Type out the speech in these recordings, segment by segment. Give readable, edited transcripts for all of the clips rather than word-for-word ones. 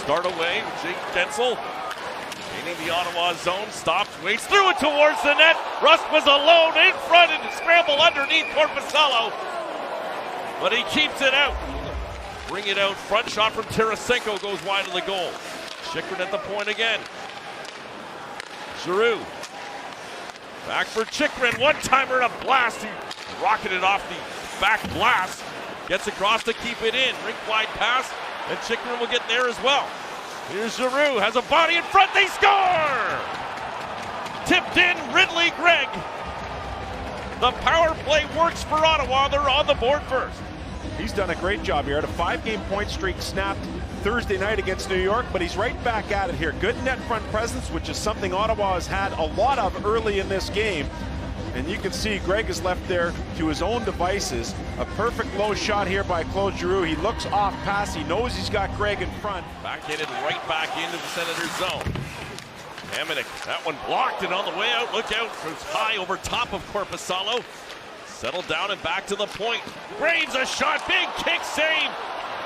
start away. Jake Gensel gaining the Ottawa zone. Stops, waits, threw it towards the net. Rust was alone in front and scramble underneath Korpisalo. But he keeps it out. Bring it out front. Shot from Tarasenko goes wide of the goal. Chychrun at the point again. Giroux. Back for Chychrun. One-timer and a blast. He rocketed off the back blast. Gets across to keep it in. Rink-wide pass. And Chychrun will get there as well. Here's Giroux. Has a body in front. They score! Tipped in. Ridley Greig. The power play works for Ottawa. They're on the board first. He's done a great job here. Had a 5-game point streak snapped Thursday night against New York, but he's right back at it here. Good net front presence, which is something Ottawa has had a lot of early in this game. And you can see Greig is left there to his own devices. A perfect low shot here by Claude Giroux. He looks off pass. He knows he's got Greig in front. Backhanded right back into the Senators zone. Hamonic, that one blocked and on the way out. Look out, it's high over top of Korpisalo. Settled down and back to the point. Graves a shot, big kick save.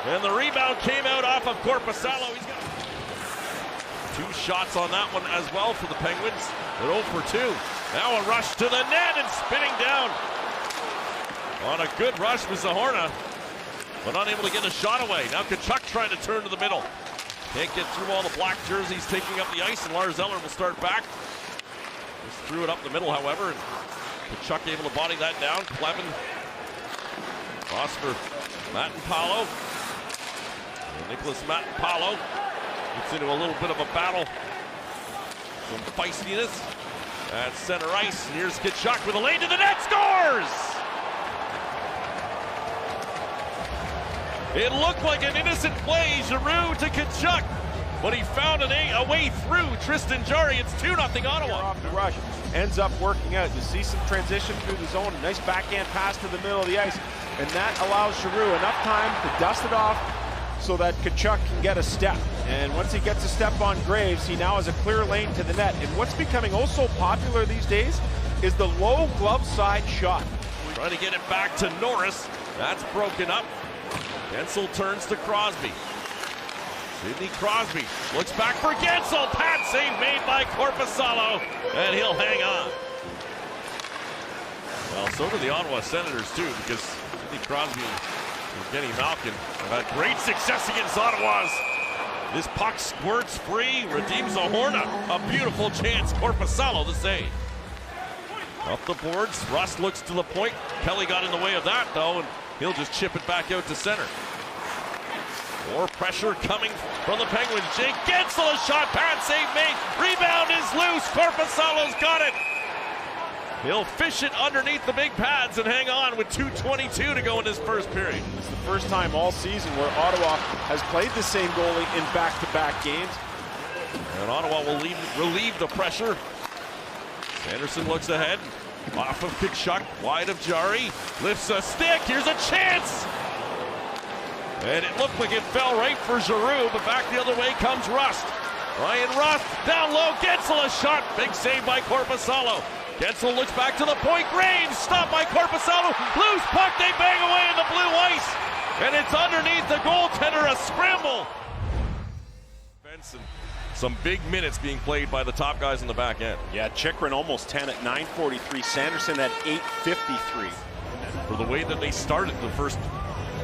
And the rebound came out off of Korpisalo. He's got 2 shots on that one as well for the Penguins. They're 0 for 2. Now a rush to the net and spinning down. On a good rush was Zahorna, but unable to get a shot away. Now Tkachuk trying to turn to the middle. Can't get through all the black jerseys taking up the ice, and Lars Eller will start back. Just threw it up the middle, however, and Tkachuk able to body that down. Clevin. Cross for Matenpalo. Nicholas Matenpalo gets into a little bit of a battle. Some feistiness at center ice. And here's Tkachuk with a lane to the net. Scores! It looked like an innocent play. Giroux to Tkachuk. But he found a way through Tristan Jarry. It's 2-0 Ottawa. Off the rush. Ends up working out. You see some transition through the zone. A nice backhand pass to the middle of the ice. And that allows Giroux enough time to dust it off so that Tkachuk can get a step. And once he gets a step on Graves, he now has a clear lane to the net. And what's becoming also popular these days is the low glove side shot. Trying to get it back to Norris. That's broken up. Gensel turns to Crosby. Sidney Crosby looks back for Gensel. Pad save made by Korpisalo, and he'll hang on. Well, so do the Ottawa Senators too, because Sidney Crosby and Kenny Malkin have had great success against Ottawa's. This puck squirts free, redeems Zahorna. A beautiful chance. Korpisalo the save. Up the boards, Rust looks to the point. Kelly got in the way of that though, and he'll just chip it back out to center. More pressure coming from the Penguins. Jake Gensel, a shot, pad save made. Rebound is loose. Korpisalo's got it. He'll fish it underneath the big pads and hang on with 2:22 to go in this first period. It's the first time all season where Ottawa has played the same goalie in back-to-back games. And Ottawa will relieve the pressure. Sanderson looks ahead. Off of Tkachuk, wide of Jarry. Lifts a stick. Here's a chance. And it looked like it fell right for Giroux, but back the other way comes Rust. Ryan Rust, down low, Gensel a shot. Big save by Korpisalo. Gensel looks back to the point. Graves stopped by Korpisalo. Loose puck, they bang away in the blue ice. And it's underneath the goaltender, a scramble. Benson, some big minutes being played by the top guys in the back end. Yeah, Chychrun almost 10 at 9:43. Sanderson at 8:53. For the way that they started the first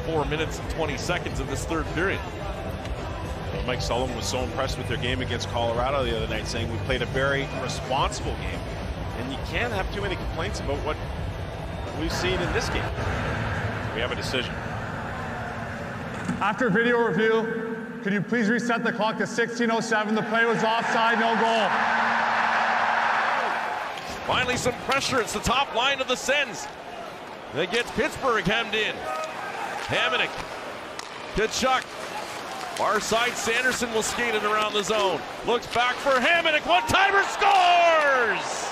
4 minutes and 20 seconds of this third period. Mike Sullivan was so impressed with their game against Colorado the other night, saying we played a very responsible game. And you can't have too many complaints about what we've seen in this game. We have a decision. After video review, could you please reset the clock to 16:07? The play was offside, no goal. Finally some pressure. It's the top line of the Sens. That gets Pittsburgh hemmed in. Hamonic, Tkachuk, far side. Sanderson will skate it around the zone. Looks back for Hamonic. One-timer, scores!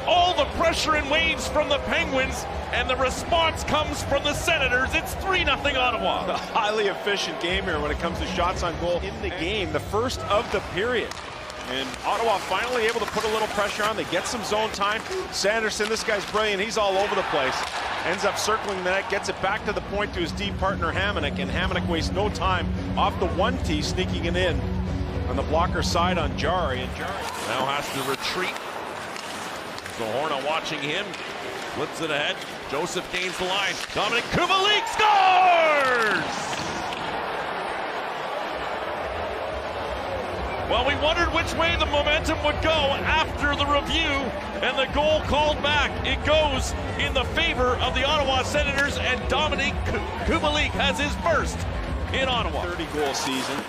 All the pressure and waves from the Penguins, and the response comes from the Senators. It's 3-0 Ottawa. A highly efficient game here when it comes to shots on goal in the game, the first of the period. And Ottawa finally able to put a little pressure on. They get some zone time. Sanderson, this guy's brilliant. He's all over the place. ends up circling the net, gets it back to the point to his D partner Hamonic, and Hamonic wastes no time off the 1T, sneaking it in on the blocker side on Jari, and Jari now has to retreat. Zohorna watching him, flips it ahead. Joseph gains the line. Dominic Kubalik scores! Well, we wondered which way the momentum would go after the review, and the goal called back. It goes in the favor of the Ottawa Senators, and Dominic Kubalik has his first in Ottawa. 30-goal season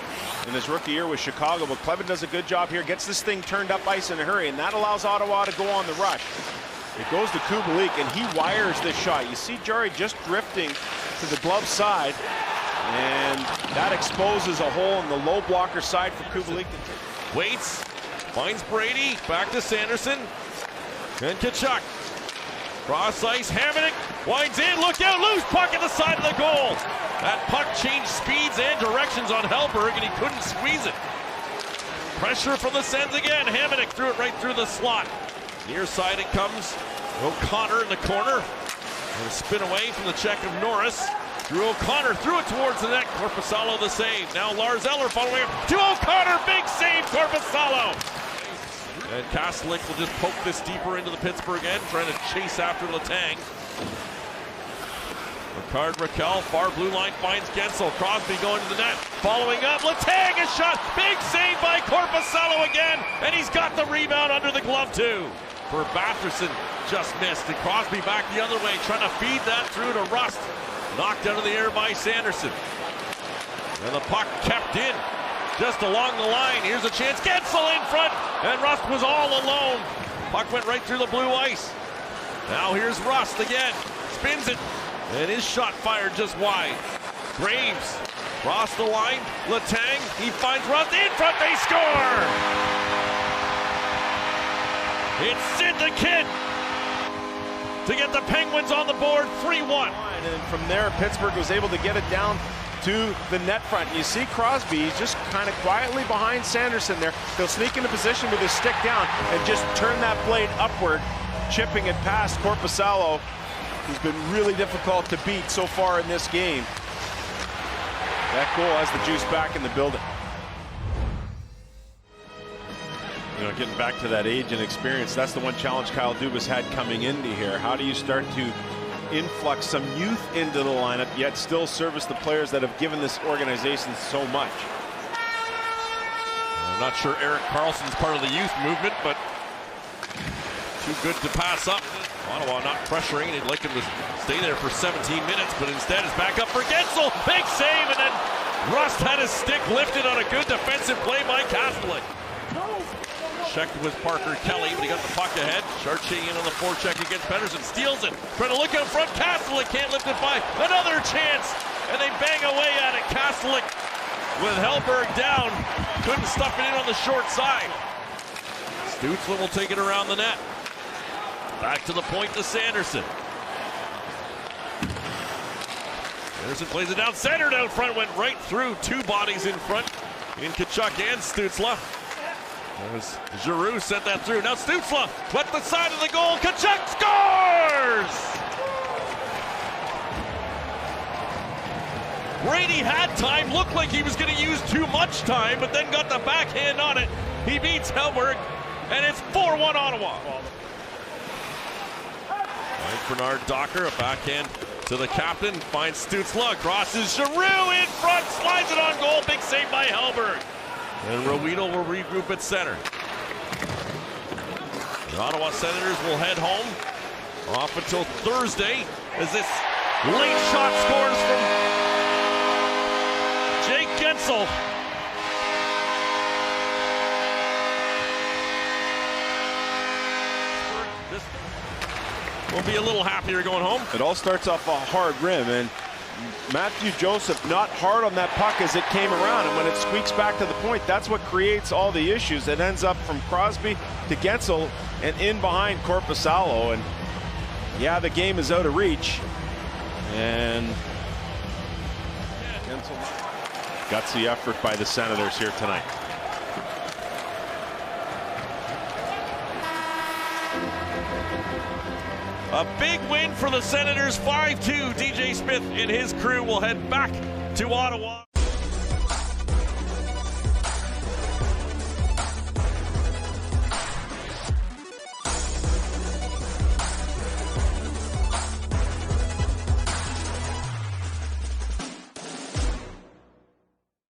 in his rookie year with Chicago, but Clevin does a good job here, gets this thing turned up ice in a hurry, and that allows Ottawa to go on the rush. It goes to Kubalik, and he wires this shot. You see Jari just drifting to the glove side, and that exposes a hole in the low blocker side for Kubalik. Waits, finds Brady, back to Sanderson, and Tkachuk. Cross ice, Hamonic winds in, look out, loose puck at the side of the goal. That puck changed speeds and directions on Hellberg, and he couldn't squeeze it. Pressure from the Sens again. Hamonic threw it right through the slot. Near side it comes. O'Connor in the corner. And a spin away from the check of Norris. Drew O'Connor threw it towards the net. Korpisalo the save. Now Lars Eller following to O'Connor. Big save, Korpisalo. And Kastelik will just poke this deeper into the Pittsburgh end, trying to chase after Letang. Ricard Raquel, far blue line, finds Gensel. Crosby going to the net. Following up, Letang, a shot. Big save by Korpisalo again. And he's got the rebound under the glove too. For Batherson, just missed. And Crosby back the other way, trying to feed that through to Rust. Knocked out of the air by Sanderson. And the puck kept in. Just along the line. Here's a chance. Gensel in front. And Rust was all alone. Puck went right through the blue ice. Now here's Rust again. Spins it. And his shot fired just wide. Graves cross the line. Letang, he finds Rust in front. They score! It's Sid the Kid to get the Penguins on the board, 3-1. And from there, Pittsburgh was able to get it down to the net front. You see Crosby, he's just kind of quietly behind Sanderson there. He'll sneak into position with his stick down and just turn that blade upward, chipping it past Korpisalo, who's been really difficult to beat so far in this game. That goal has the juice back in the building. You know, getting back to that age and experience, that's the one challenge Kyle Dubas had coming into here. How do you start to influx some youth into the lineup, yet still service the players that have given this organization so much? I'm not sure Erik Karlsson's part of the youth movement, but too good to pass up. Ottawa not pressuring. They'd like him to stay there for 17 minutes, but instead is back up for Gensel. Big save, and then Rust had his stick lifted on a good defensive play by Kastelik. Checked with Parker Kelly, but he got the puck ahead. Chartier in on the forecheck against Pettersson. Steals it. Trying to look out front. Kastelik can't lift it by. Another chance. And they bang away at it. Kastelik with Hellberg down. Couldn't stuff it in on the short side. Stützle will take it around the net. Back to the point to Sanderson. Sanderson plays it down. Centered out front. Went right through two bodies in front. In Tkachuk and Stützle. As Giroux sent that through. Now Stützle, left the side of the goal. Tkachuk scores! Brady had time, looked like he was going to use too much time, but then got the backhand on it. He beats Hellberg, and it's 4-1 Ottawa. Right, Bernard Docker, a backhand to the captain, finds Stützle, crosses Giroux in front, slides it on goal. Big save by Hellberg. And Rowito will regroup at center. The Ottawa Senators will head home off until Thursday as this late shot scores from Jake Gensel. This will be a little happier going home. It all starts off a hard rim, and Matthew Joseph not hard on that puck as it came around, and when it squeaks back to the point, that's what creates all the issues. It ends up from Crosby to Gensel and in behind Korpisalo, and yeah, the game is out of reach. And Gensel, gutsy effort by the Senators here tonight. A big win for the Senators, 5-2. DJ Smith and his crew will head back to Ottawa.